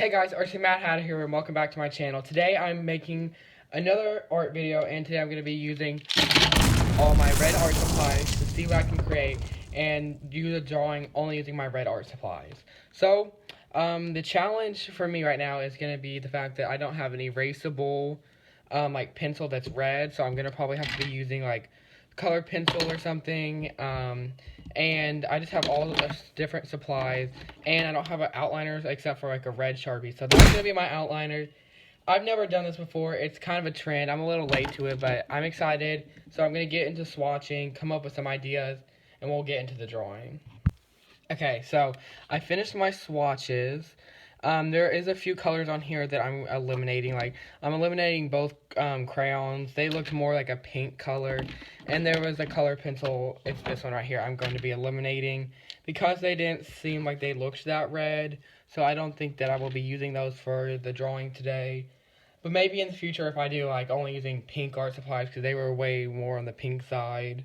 Hey guys, ArtsyMadHatter here and welcome back to my channel. Today I'm making another art video and today I'm going to be using all my red art supplies to see what I can create and do the drawing only using my red art supplies. So, the challenge for me right now is going to be the fact that I don't have an erasable like pencil that's red, so I'm going to probably have to be using like colored pencil or something, and I just have all the different supplies, and I don't have outliners except for like a red Sharpie, so that's going to be my outliner. I've never done this before. It's kind of a trend. I'm a little late to it, but I'm excited, so I'm going to get into swatching, come up with some ideas, and we'll get into the drawing. Okay, so I finished my swatches. There is a few colors on here that I'm eliminating. Like, I'm eliminating both crayons. They looked more like a pink color. And there was a color pencil, it's this one right here, I'm going to be eliminating because they didn't seem like they looked that red. So I don't think that I will be using those for the drawing today. But maybe in the future if I do, like, only using pink art supplies because they were way more on the pink side.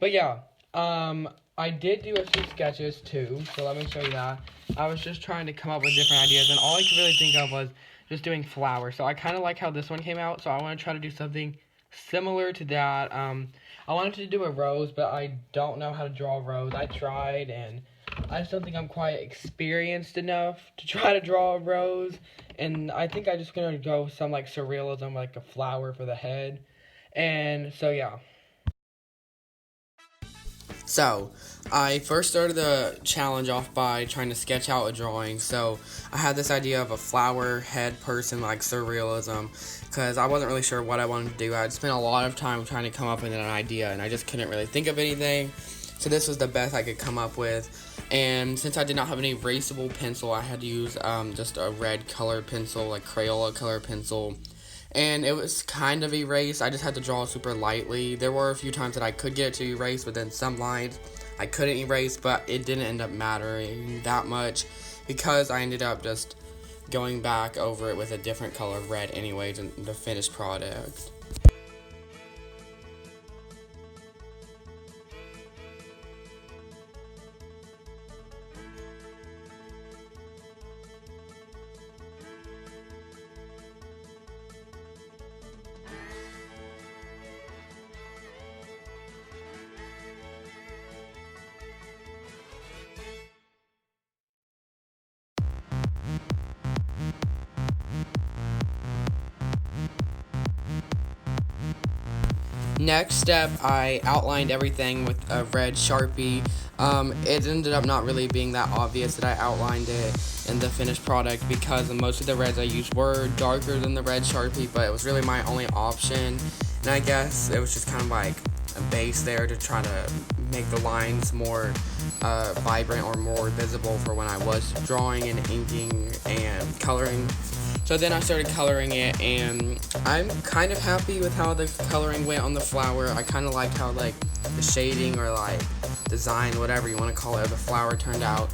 But yeah, I did do a few sketches too, so let me show you that. I was just trying to come up with different ideas, and all I could really think of was just doing flowers. So I kind of like how this one came out, so I want to try to do something similar to that. I wanted to do a rose, but I don't know how to draw a rose. I tried, and I just don't think I'm quite experienced enough to try to draw a rose. And I think I'm just going to go with some like surrealism, like a flower for the head. And so yeah. So, I first started the challenge off by trying to sketch out a drawing. So, I had this idea of a flower head person, like surrealism, because I wasn't really sure what I wanted to do. I'd spent a lot of time trying to come up with an idea, and I just couldn't really think of anything. So, this was the best I could come up with. And since I did not have an erasable pencil, I had to use just a red colored pencil, like Crayola color pencil. And it was kind of erased. I just had to draw super lightly. There were a few times that I could get it to erase, but then some lines I couldn't erase, but it didn't end up mattering that much because I ended up just going back over it with a different color of red anyways in the finished product. Next step, I outlined everything with a red Sharpie. It ended up not really being that obvious that I outlined it in the finished product because most of the reds I used were darker than the red Sharpie, but it was really my only option. And I guess it was just kind of like a base there to try to make the lines more vibrant or more visible for when I was drawing and inking and coloring. So then I started coloring it, and I'm kind of happy with how the coloring went on the flower. I kind of liked how like the shading or like design, whatever you want to call it, of the flower turned out.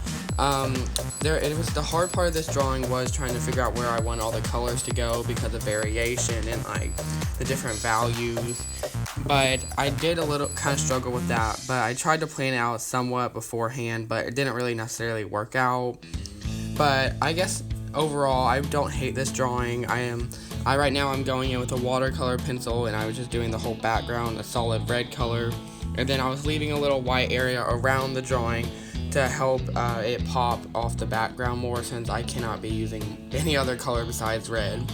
It was the hard part of this drawing was trying to figure out where I want all the colors to go because of variation and like the different values. But I did a little kind of struggle with that, but I tried to plan it out somewhat beforehand, but it didn't really necessarily work out. But I guess overall, I don't hate this drawing. Right now I'm going in with a watercolor pencil, and I was just doing the whole background a solid red color, and then I was leaving a little white area around the drawing to help it pop off the background more, since I cannot be using any other color besides red.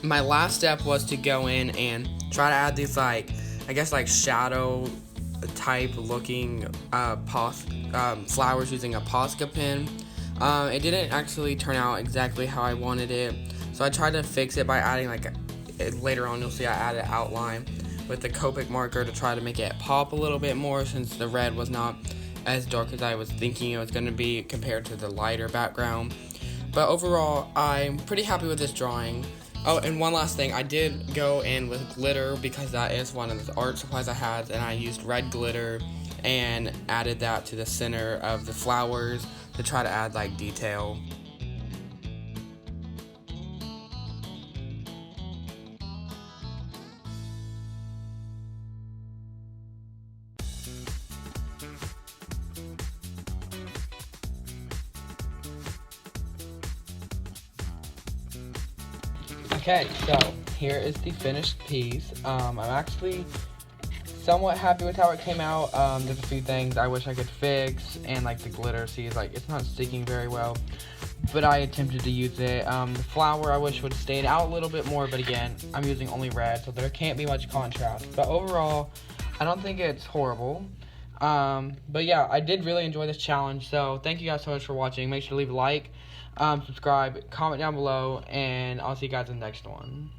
My last step was to go in and try to add these like, I guess like shadow type looking flowers using a Posca pen. It didn't actually turn out exactly how I wanted it, so I tried to fix it by adding like later on you'll see I added outline with the Copic marker to try to make it pop a little bit more, since the red was not as dark as I was thinking it was going to be compared to the lighter background. But overall, I'm pretty happy with this drawing. Oh, and one last thing, I did go in with glitter because that is one of the art supplies I had, and I used red glitter and added that to the center of the flowers to try to add like detail. Okay, so here is the finished piece. I'm actually somewhat happy with how it came out. There's a few things I wish I could fix, and like the glitter, see, it's not sticking very well, but I attempted to use it. The flower I wish would have stayed out a little bit more, but again, I'm using only red, so there can't be much contrast. But overall, I don't think it's horrible. But yeah, I did really enjoy this challenge, so thank you guys so much for watching. Make sure to leave a like, subscribe, comment down below, and I'll see you guys in the next one.